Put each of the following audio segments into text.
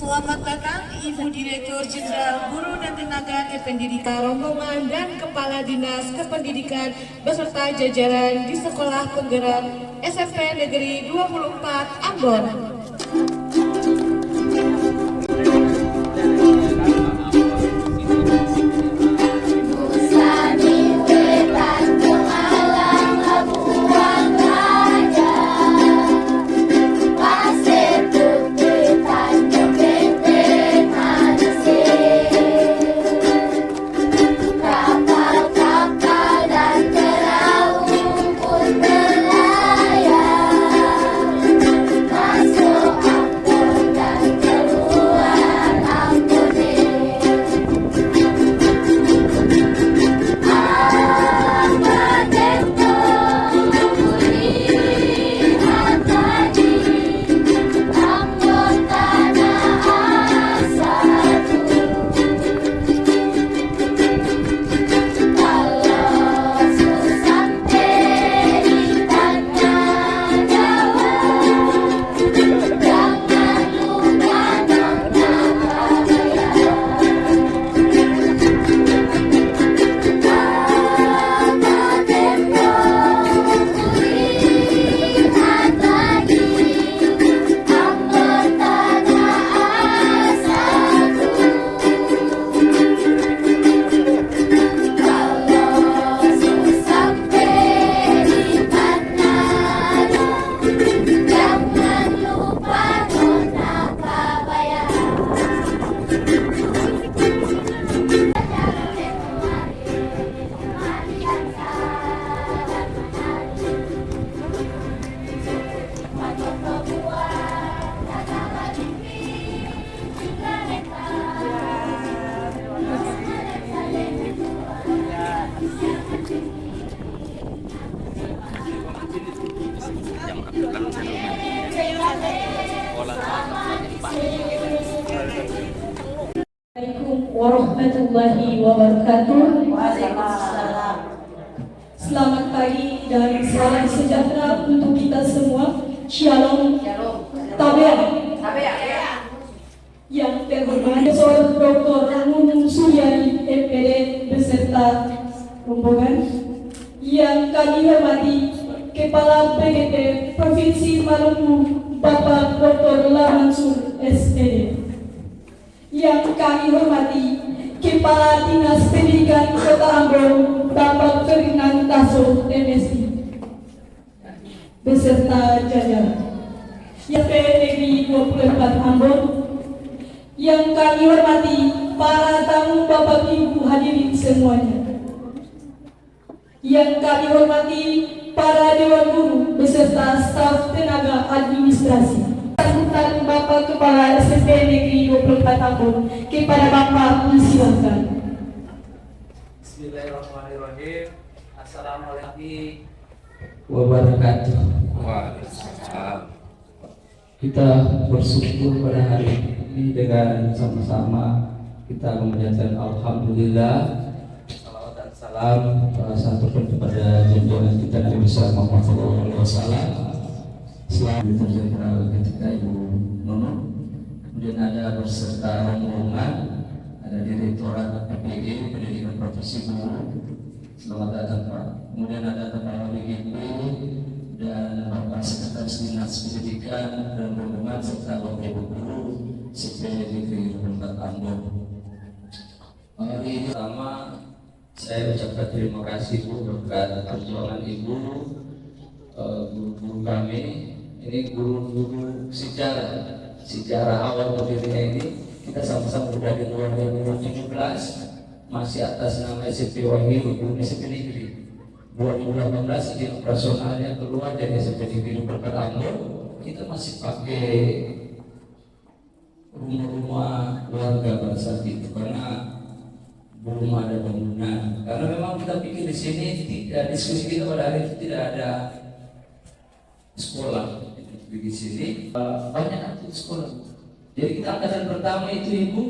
Selamat datang Ibu Direktur Jenderal Guru dan Tenaga Kependidikan, rombongan dan Kepala Dinas Kependidikan beserta jajaran di Sekolah Penggerak SMP Negeri 24 Ambon. Assalamualaikum warahmatullahi wabarakatuh. Waalaikumsalam. Selamat pagi dan salam sejahtera untuk kita semua. Shalom. Tabea. Yang terhormat Profesor Dr. Nunung Suryani MPD beserta rombongan. Yang kami hormati Kepala PGP Provinsi Maluku Bapak Dr. Mansur SPD. Yang kami hormati Kepala Dinas Pendidikan Kota Ambon Bapak Ferdinand Taso MSI beserta jajaran SMP Negeri 24 Ambon. Yang kami hormati para tamu Bapak Ibu hadirin semuanya. Yang kami hormati para Dewan Guru beserta staf tenaga administrasi. Sambutan Bapak Kepala SMP Negeri 24 Ambon kepada Bapak disilakan. Bismillahirrahmanirrahim. Assalamualaikum wabarakatuh. Waalaikumsalam. Kita bersyukur pada hari ini dengan sama-sama kita mengucapkan alhamdulillah. Salawat dan salam satu kepada junjungan kita Nabi besar Muhammad SAW. Selain jenderal ketika Ibu Nono, kemudian ada beserta rombongan, ada Direktorat PPG Pendidikan Profesi Guru. Selamat datang Pak. Kemudian ada Kepala BGP dan Bapak Sekretaris Dinas Pendidikan dan Rombongan serta Bapak Ibu Guru CPDV Kabupaten Ambon. Hari ini pertama saya ucapkan terima kasih Bu berkat perjuangan Ibu, guru-guru kami. Ini guru-guru sejarah awal berdirinya ini kita sama-sama dari 2017 masih atas nama SMP Wahyu Guru SMP Negeri. 2018 izin operasionalnya keluar dari SMP Negeri Ambon, kita masih pakai rumah-rumah warga pada saat itu karena belum ada bangunan. Karena memang kita pikir di sini tidak, diskusi kita pada hari itu tidak ada sekolah. Di sini banyak anak sekolah. Jadi kita angkatan pertama itu Ibu,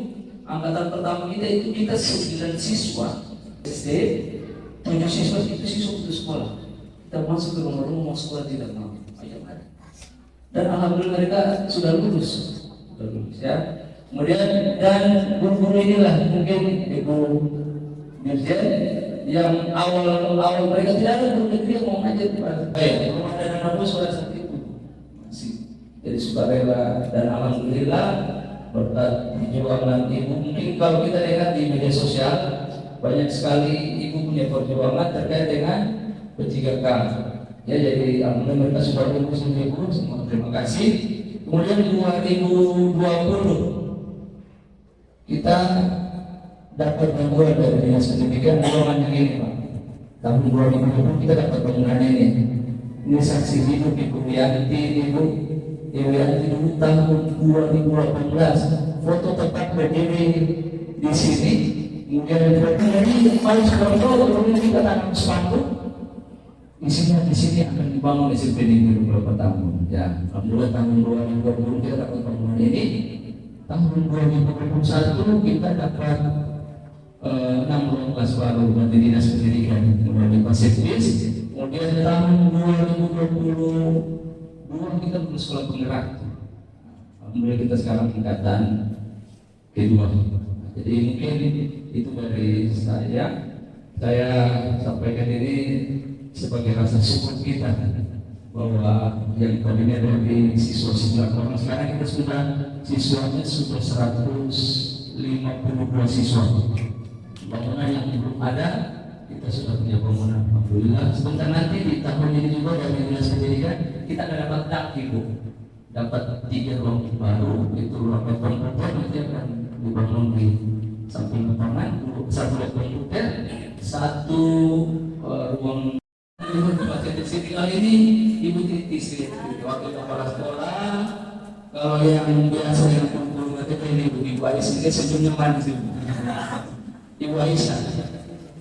angkatan pertama kita itu kita 9 siswa SD, 7 siswa itu siswa untuk sekolah. Kita masuk ke rumah-rumah mau sekolah tidak mau. Dan alhamdulillah mereka sudah lulus ya. Kemudian dan guru-guru inilah mungkin Ibu Dirjen yang awal mereka tidak ada guru negeri yang mau ngajar belum ada dana bos pada saat itu masih jadi sukarela. Dan alhamdulillah berkat perjuangan Ibu, mungkin kalau kita lihat di media sosial banyak sekali Ibu punya perjuangan terkait dengan P3K ya. Jadi alhamdulillah mereka sudah lulus Ibu, semua terima kasih. Kemudian 2020 kita dapat bantuan dari Dinas Pendidikan golongan yang ini Pak. Tahun 2020 kita dapat bangunan ini. Ini saksi hidup Ibu Yanti, Ibu Yanti dulu tahun 2018 foto tempat berdiri di sini. Kemudian ini paling sekarang kemudian kita tanam spanduk. Isinya di sini akan dibangun SMP Negeri beberapa tahun. Ya, alhamdulillah tahun 2020 kita dapat bangunan ini. Tahun 2021 kita dapat 16 baru dari Dinas Pendidikan melalui Pasifis. Kemudian tahun 2022 kita lulus sekolah penggerak. Alhamdulillah kita sekarang tingkatan kedua. Jadi mungkin itu dari saya. Saya sampaikan ini sebagai rasa syukur kita bahwa yang tadinya dari siswa-siswa orang sekarang kita sudah siswanya sudah 152 siswa. Bangunan yang belum ada kita sudah punya bangunan. Alhamdulillah. Sebentar nanti di tahun ini juga dari Dinas Pendidikan kita akan dapat daki Bu, dapat 3 ruang baru. Itu ruang komputer nanti akan dibangun di samping lapangan, 1 ruang komputer, 1 ruang. Di sini kali ini Ibu Titi sih, wakil kepala sekolah. Kalau yang biasa yang kumpul nanti ini Ibu Aisyah, ini senyumnya manis Ibu Aisyah,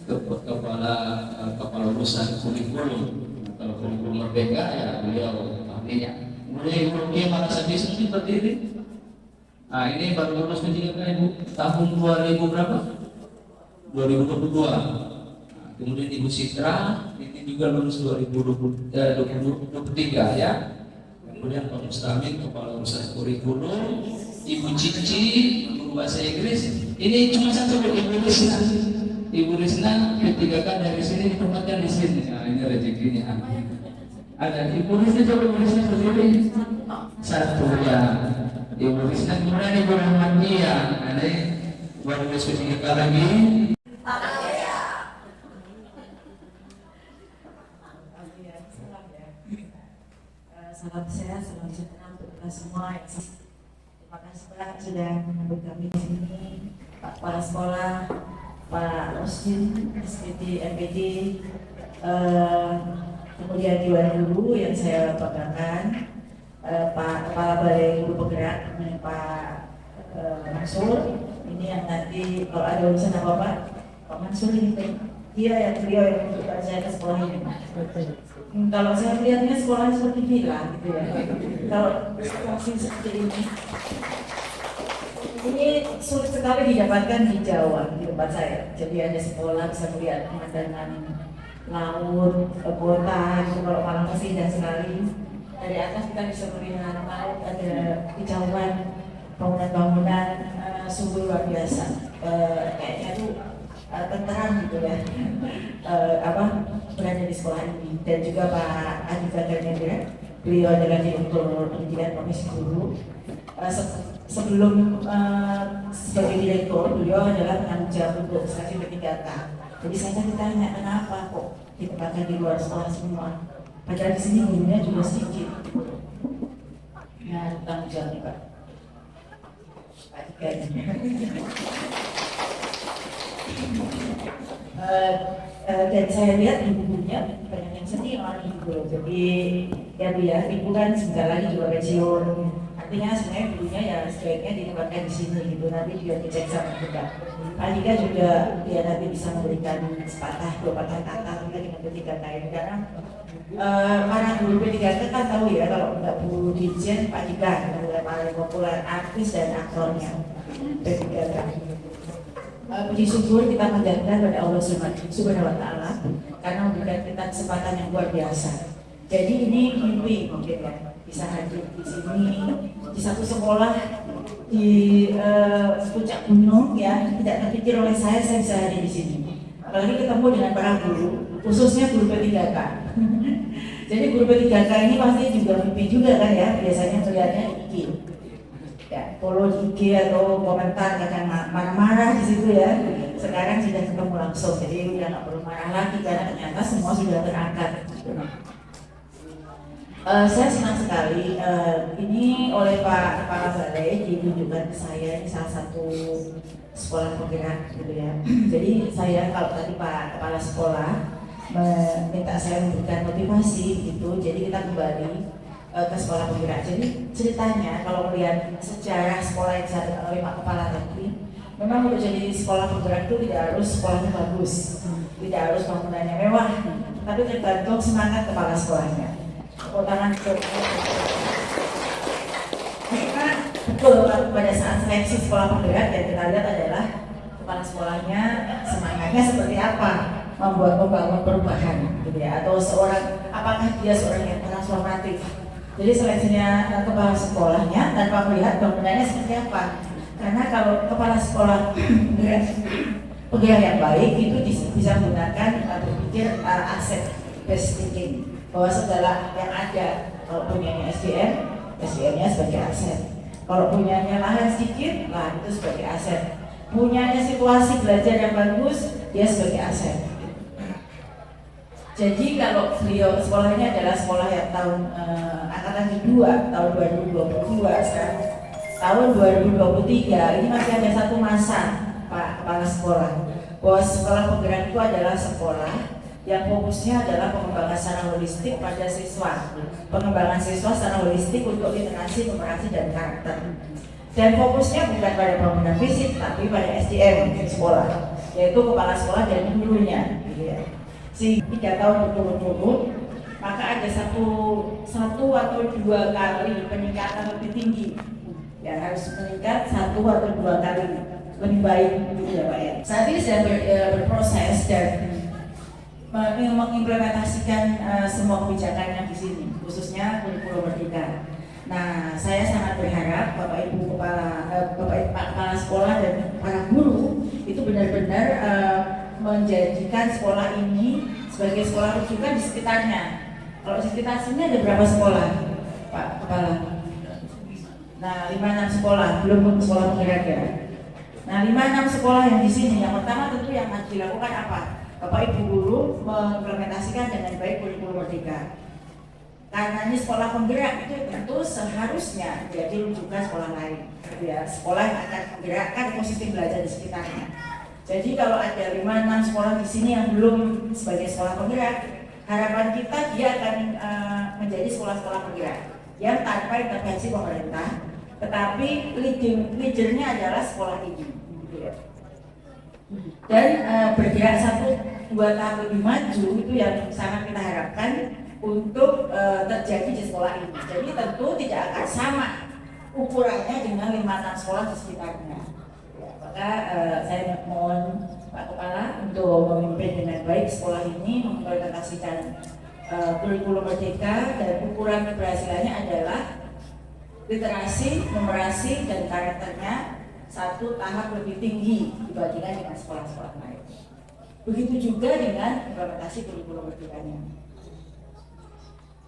kepala urusan kurikulum. Kalau kurikulum merdeka ya beliau ahlinya. Mulai Ibu Kia malah sedih berdiri. Nah ini baru lulus P3K Ibu tahun 2000 berapa? 2022. Kemudian Ibu Citra ini juga lulus 2023 ya. Kemudian Pak Mustamin kepala urusan kurikulum, Ibu Cici guru bahasa Inggris. Ini cuma satu Ibu Risna. Ibu Risna P3K dari sini ditempatkan di sini. Nah ini rezekinya. Ada Ibu Risna, coba Ibu Risna berdiri. Satu ya. Ibu Risna kemudian Ibu Rahmatia. Ada baru lulus P3K lagi. Salam sehat, salam sejahtera untuk kita semua. Terima kasih Pak sudah menyambut kami di sini, Pak Kepala Sekolah, Pak Osjin, SPT, MPD, kemudian Dewan Guru yang saya banggakan, Pak Kepala Balai Guru Penggerak, Pak Mansur. Ini yang nanti kalau ada urusan apa Pak Mansur ini, dia beliau yang menunjukkan saya ke sekolah ini. Kalau saya melihatnya sekolah seperti villa gitu ya. Kalau situasi seperti ini sulit sekali didapatkan di Jawa di tempat saya. Jadi ada sekolah bisa melihat pemandangan laut, kota, gitu. Kalau Malang masih indah sekali. Dari atas kita bisa melihat laut, ada kejauhan, bangunan-bangunan sungguh luar biasa. Kayaknya tuh tenteram gitu ya. Berada di sekolah ini. Dan juga Pak Adi Bagarnya, beliau adalah Direktur Pendidikan Komisi Guru. Sebelum sebagai direktur, beliau adalah penanggung jawab untuk instansi P3K. Jadi saya ditanya kenapa kok ditempatkan di luar sekolah semua, padahal di sini gurunya juga sedikit. Nah, tanggung jawabnya Pak. Pak Tika. Dan saya lihat ibu-ibunya banyak yang sedih orang ibu. Jadi ya Bu ya, ibu kan sebentar lagi juga pensiun. Artinya sebenarnya ibunya ya sebaiknya ditempatkan di sini gitu. Nanti juga dicek sama kita. Pak Dika juga dia nanti bisa memberikan sepatah dua patah kata dengan P3K ini karena para guru P3K kan tahu ya kalau nggak Bu Dirjen Pak Dika adalah paling populer artis dan aktornya P3K. Puji syukur kita panjatkan pada Allah Subhanahu wa Ta'ala karena memberikan kita kesempatan yang luar biasa. Jadi ini mimpi mungkin ya bisa hadir di sini di satu sekolah di puncak gunung ya, tidak terpikir oleh saya bisa hadir di sini. Apalagi ketemu dengan para guru, khususnya guru P3K. Jadi guru P3K ini pasti juga mimpi juga kan ya, biasanya melihatnya IG. Ya, follow IG atau komentar akan marah-marah di situ ya. Sekarang sudah ketemu langsung, jadi udah nggak perlu marah lagi karena ternyata semua sudah terangkat. Saya senang sekali ini oleh Pak Kepala Balai ditunjukkan ke saya, ini salah satu sekolah penggerak gitu ya. Jadi saya kalau tadi Pak Kepala Sekolah meminta saya memberikan motivasi gitu, jadi kita kembali ke sekolah penggerak. Jadi ceritanya kalau melihat sejarah sekolah yang disampaikan oleh Pak Kepala tadi, memang untuk jadi sekolah penggerak itu tidak harus sekolahnya bagus, tidak harus bangunannya mewah, tapi tergantung semangat kepala sekolahnya. Tangan betul pada saat seleksi sekolah penggerak yang kita lihat adalah kepala sekolahnya semangatnya seperti apa membangun perubahan gitu ya, atau apakah dia seorang yang transformatif. Jadi seleksinya kepala sekolahnya tanpa melihat bangunannya seperti apa. Karena kalau kepala sekolah penggerak yang baik itu bisa menggunakan berpikir aset based thinking, bahwa segala yang ada, kalau punyanya SDM-nya sebagai aset. Kalau punyanya lahan sedikit, lahan itu sebagai aset. Punyanya situasi belajar yang bagus, dia sebagai aset. Jadi kalau beliau sekolahnya adalah sekolah yang tahun angkatan kedua tahun 2022, sekarang tahun 2023, ini masih ada satu masa Pak Kepala Sekolah, bahwa sekolah penggerak itu adalah sekolah yang fokusnya adalah pengembangan secara holistik pada siswa, pengembangan siswa secara holistik untuk literasi, numerasi, dan karakter. Dan fokusnya bukan pada bangunan fisik, tapi pada SDM sekolah, yaitu kepala sekolah dan gurunya. Gitu ya. 3 tahun berturut-turut, maka ada satu atau dua kali peningkatan lebih tinggi. Ya harus meningkat 1 atau 2 kali lebih baik gitu ya Pak ya. Saat ini sedang berproses dan mengimplementasikan semua kebijakan yang di sini, khususnya kurikulum Merdeka. Nah, saya sangat berharap Bapak Ibu Kepala Sekolah dan para guru itu benar-benar menjadikan sekolah ini sebagai sekolah rujukan di sekitarnya. Kalau di sekitar sini ada berapa sekolah, Pak Kepala? Nah, 5-6 sekolah, belum sekolah penggerak ya. Nah, 5-6 sekolah yang di sini, yang pertama tentu yang harus dilakukan apa? Bapak Ibu guru mengimplementasikan dengan baik kurikulum Merdeka. Karena ini sekolah penggerak itu tentu seharusnya jadi rujukan sekolah lain, ya, sekolah yang akan menggerakkan ekosistem belajar di sekitarnya. Jadi kalau ada 5-6 sekolah di sini yang belum sebagai sekolah penggerak, harapan kita dia akan menjadi sekolah-sekolah penggerak yang tanpa intervensi pemerintah, tetapi leadernya adalah sekolah ini. Dan bergerak 1-2 tahun lebih maju itu yang sangat kita harapkan untuk terjadi di sekolah ini. Jadi tentu tidak akan sama ukurannya dengan 5-6 sekolah di sekitarnya. Maka saya mohon Pak Kepala untuk memimpin dengan baik sekolah ini, mengimplementasikan kurikulum merdeka, dan ukuran keberhasilannya adalah literasi, numerasi, dan karakternya satu tahap lebih tinggi dibandingkan dengan sekolah-sekolah lain. Begitu juga dengan implementasi kurikulum merdekanya.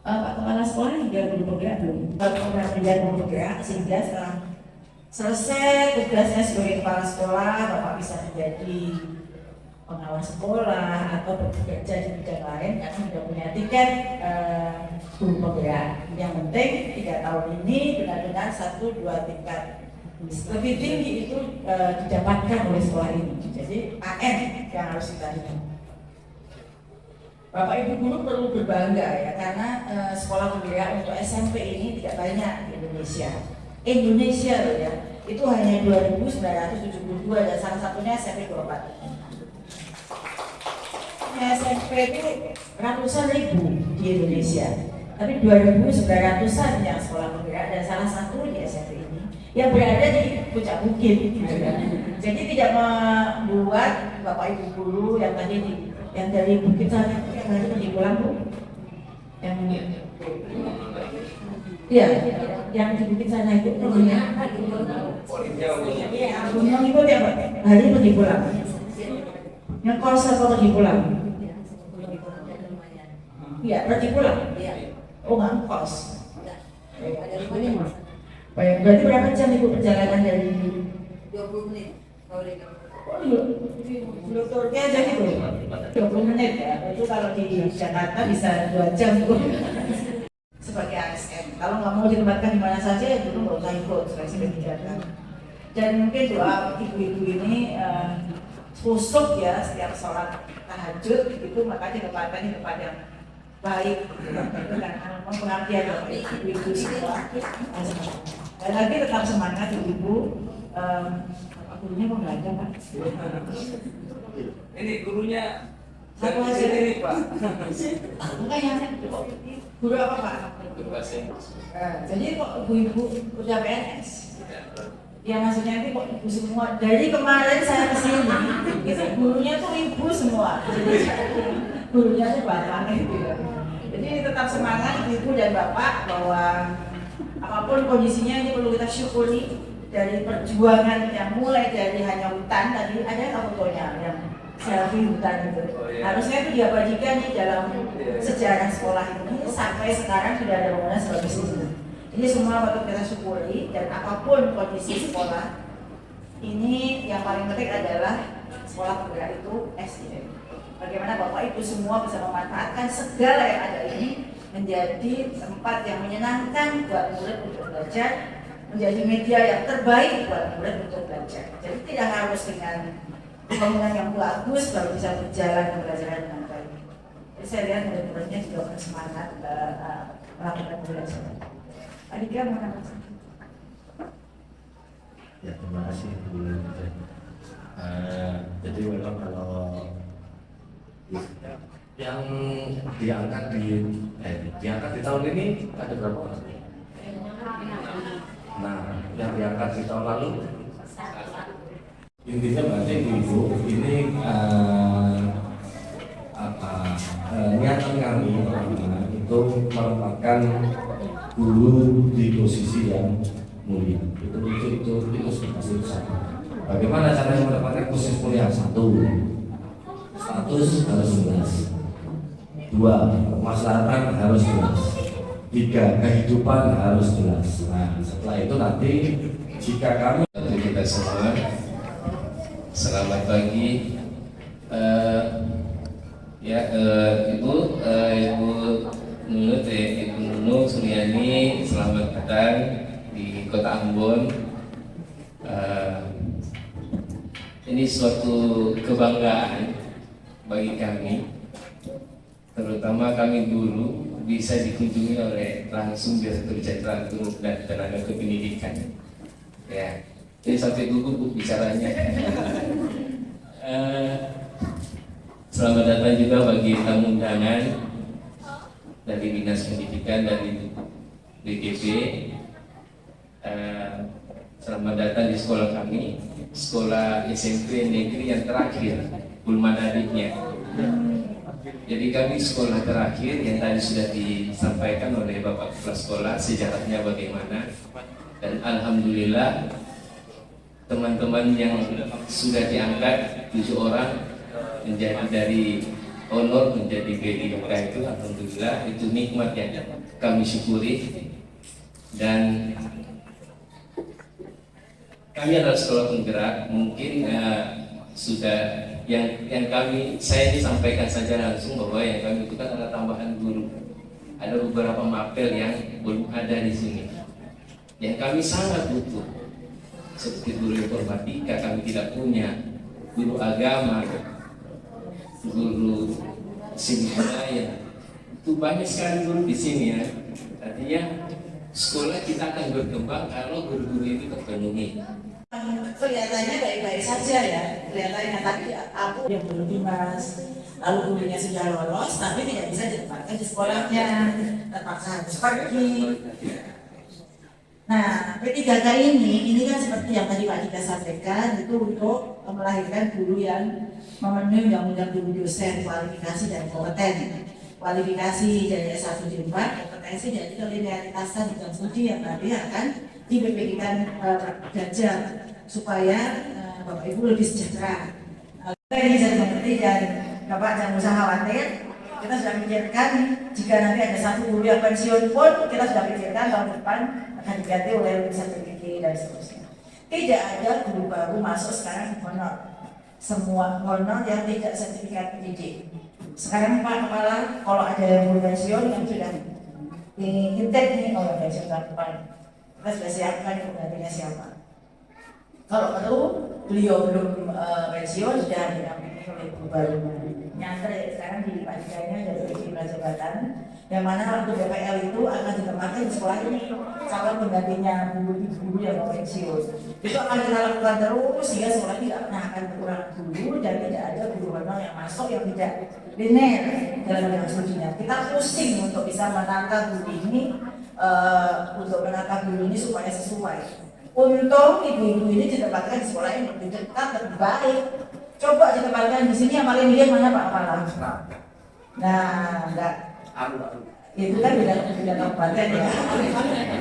Pak Kepala Sekolah hingga guru penggerak belum? Program pendidikan guru penggerak sehingga setelah selesai tugasnya sebagai kepala sekolah, Bapak bisa menjadi pengawas sekolah atau bekerja di bidang lain karena sudah punya tiket guru penggerak. Yang penting 3 tahun ini benar-benar 1-2 tingkat lebih tinggi itu didapatkan oleh sekolah ini. Jadi AN yang harus kita hitung. Bapak Ibu guru perlu berbangga ya karena sekolah penggerak untuk SMP ini tidak banyak di Indonesia. Indonesia loh ya, itu hanya 2.972 dan salah satunya SMP 24. SMP itu ratusan ribu di Indonesia, tapi 2.900-an yang sekolah penggerak dan salah satu di SMP ini yang berada di puncak bukit. Jadi tidak membuat Bapak Ibu guru yang tadi yang dari bukit sana yang tadi pergi pulang Bu, yang iya, yang di bukit sana itu namanya yang itu ya Pak, hari pergi pulang, yang kos apa pergi pulang? Iya, pergi pulang. Oh nggak kos. Berarti berapa jam Ibu perjalanan dari 20 menit. Oh iya, Turki aja gitu, 20 menit ya. Itu kalau di Jakarta bisa 2 jam Bu. Sebagai ASN, kalau nggak mau ditempatkan di mana saja, ya dulu nggak usah ikut seleksi kebijakan. Dan mungkin doa ibu-ibu ini khusus ya setiap sholat tahajud itu maka ditempatkan di tempat yang baik, itu kan pengertian ibu-ibu semua. Dan lagi tetap semangat ibu-ibu. Gurunya kok nggak ada Pak? Ini gurunya Satu aja. ini Pak. Enggak ya, guru apa Pak? Guru bahasa Inggris. Jadi kok ibu-ibu udah PNS? Ya maksudnya itu kok ibu semua. Dari kemarin saya kesini, itu gurunya tuh ibu semua. Jadi gurunya tuh bapak gitu. Jadi tetap semangat ibu dan bapak bahwa apapun kondisinya ini perlu kita syukuri. Dari perjuangan yang mulai dari hanya hutan tadi ada fotonya yang selfie hutan itu harusnya itu diabadikan di dalam sejarah sekolah ini sampai sekarang sudah ada bangunan sebagus ini. Ini semua patut kita syukuri dan apapun kondisi sekolah ini yang paling penting adalah sekolah penggerak itu SDM. Bagaimana Bapak Ibu semua bisa memanfaatkan segala yang ada ini menjadi tempat yang menyenangkan buat murid untuk belajar, menjadi media yang terbaik buat murid untuk belajar. Jadi tidak harus dengan bangunan yang bagus baru bisa berjalan pembelajaran dengan baik. Jadi saya lihat murid-muridnya juga bersemangat melakukan belajar. Adiknya mau nambah? Ya terima kasih Bu. Jadi memang kalau yang diangkat di tahun ini ada berapa orang? Nah, yang diangkat di tahun lalu intinya berarti Ibu ini niatan kami itu menempatkan guru di posisi yang mulia. Itu pasti sama. Bagaimana caranya mendapatkan posisi mulia? 1, status harus jelas. 2, kemaslahatan harus jelas. 3, kehidupan harus jelas. Nah, setelah itu nanti jika kami kita semua, selamat pagi. Ibu Nunung Suryani, selamat datang di Kota Ambon. Ini suatu kebanggaan bagi kami, terutama kami guru bisa dikunjungi oleh langsung Direktur Jenderal Guru dan Tenaga Kependidikan. Ya, jadi sampai gugup Bu bicaranya. Selamat datang juga bagi tamu undangan dari Dinas Pendidikan dari DGP. Selamat datang di sekolah kami. sekolah SMP negeri yang terakhir, belum ada adiknya. Jadi kami sekolah terakhir yang tadi sudah disampaikan oleh Bapak Kepala Sekolah sejarahnya bagaimana, dan alhamdulillah teman-teman yang sudah diangkat 7 orang menjadi dari honor menjadi BDK itu alhamdulillah itu nikmat yang kami syukuri. Dan kami adalah sekolah penggerak, mungkin sudah yang saya disampaikan saja langsung bahwa yang kami butuhkan adalah tambahan guru. Ada beberapa mapel yang belum ada di sini, yang kami sangat butuh, seperti guru informatika kami tidak punya, guru agama, guru seni budaya, itu banyak sekali guru di sini ya. Artinya sekolah kita akan berkembang kalau guru-guru itu terpenuhi. Kelihatannya baik-baik saja ya, kelihatannya, tapi aku yang belum dimas, lalu gurunya sudah lolos tapi tidak bisa ditempatkan di sekolahnya, terpaksa harus pergi. Nah, P3K ini kan seperti yang tadi Pak Dika sampaikan, itu untuk melahirkan guru yang memenuhi undang-undang guru dosen, kualifikasi dan kompeten. Kualifikasi dari S1 di 4, kompetensi dari linearitasan di studi yang tadi akan diberikan belajar supaya Bapak Ibu lebih sejahtera. Ini bisa dimengerti dan Bapak jangan usah khawatir. Kita sudah pikirkan jika nanti ada satu guru yang pensiun pun kita sudah pikirkan tahun depan akan diganti oleh lulusan PDK dan seterusnya. Tidak ada guru baru masuk sekarang di honor. Semua honor yang tidak sertifikat pendidik. Sekarang Pak Kepala, kalau ada yang guru pensiun yang sudah intake nih kalau pensiun tahun depan, kita sudah siapkan penggantinya siapa. Kalau perlu beliau belum pensiun sudah dinampingi oleh guru baru. Nyantri sekarang di Pak Dikanya ada di jabatan, yang mana untuk BPL itu akan ditempatkan di sekolah ini calon penggantinya guru yang mau pensiun. Itu akan kita lakukan terus sehingga sekolah tidak pernah akan berkurang guru dan tidak ada guru honor yang masuk yang tidak linear dalam bidang studinya. Kita pusing untuk bisa menata guru ini, supaya sesuai. Untung ibu-ibu ini ditempatkan di sekolah yang lebih dekat, lebih baik. Coba ditempatkan di sini yang paling lihat mana Pak Kepala? Nah, enggak. Itu kan beda kabupaten ya.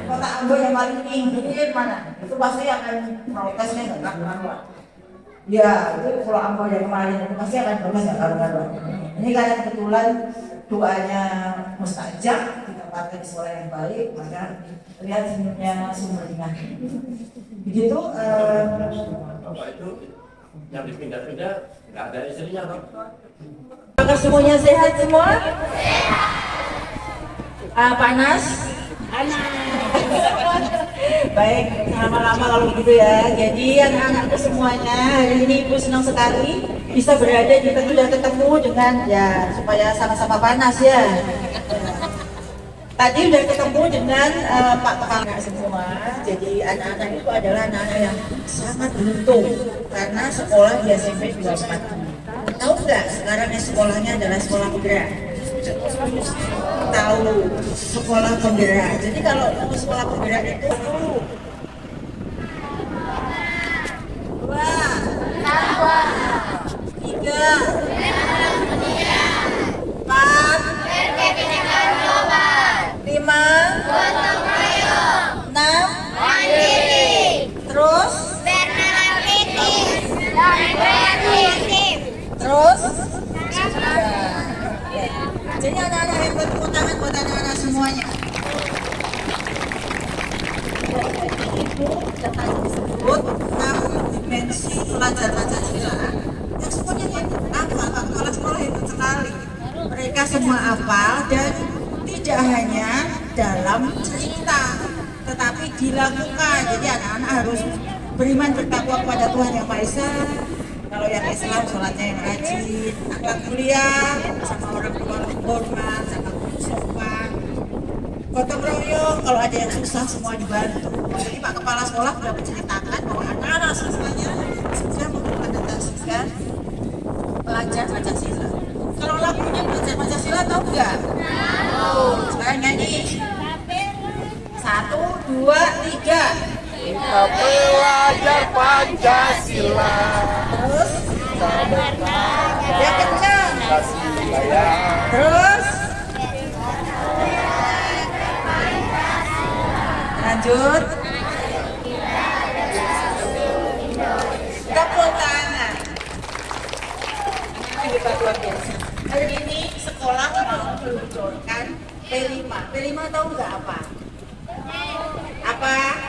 Kota Ambon yang paling pinggir mana? Itu pasti akan protesnya nggak karuan. Ya, itu kalau Ambon yang kemarin itu pasti akan protes nggak karuan. Ini karena kebetulan doanya mustajab ditempatkan di sekolah yang baik, maka lihat senyumnya sumbernya. Begitu. Bapak itu yang dipindah-pindah nggak ada istrinya Pak. Apakah semuanya sehat semua? Panas? Baik, lama-lama kalau begitu ya. Jadi anak-anakku semuanya hari ini Ibu senang sekali bisa berada di sudah ketemu dengan ya supaya sama-sama panas ya. Tadi udah ketemu dengan Pak Kepala semua. Jadi anak-anak itu adalah anak-anak yang sangat beruntung karena sekolah di SMP 24. Tahu nggak sekarang sekolahnya adalah sekolah penggerak? Tahu sekolah penggerak. Jadi kalau sekolah penggerak itu 2, 3, 4, 5, 6, terus terus jadi anak-anak yang bertepuk tangan buat anak-anak semuanya. Itu tadi disebut 6 dimensi pelajar Pancasila yang semuanya hafal sekolah itu sekali. Mereka semua hafal dan tidak hanya dalam cerita tetapi dilakukan. Jadi anak-anak harus beriman bertakwa kepada Tuhan Yang Maha Esa. Kalau yang Islam sholatnya yang rajin, akhlak mulia, sama orang tua hormat, sama guru sopan, gotong royong. Kalau ada yang susah semua dibantu. Jadi Pak Kepala Sekolah sudah menceritakan bahwa anak-anak siswanya sudah mengimplementasikan pelajar Pancasila. Kalau lagunya pelajar Pancasila tahu nggak? Tahu. Sekarang nyanyi. 1, 2, 3. Kita belajar Pancasila. Terus yang kencang. Kasih sayang. Terus lanjut. Tepuk tangan. Hari ini sekolah meluncurkan P5. P5 tahu nggak apa? Apa?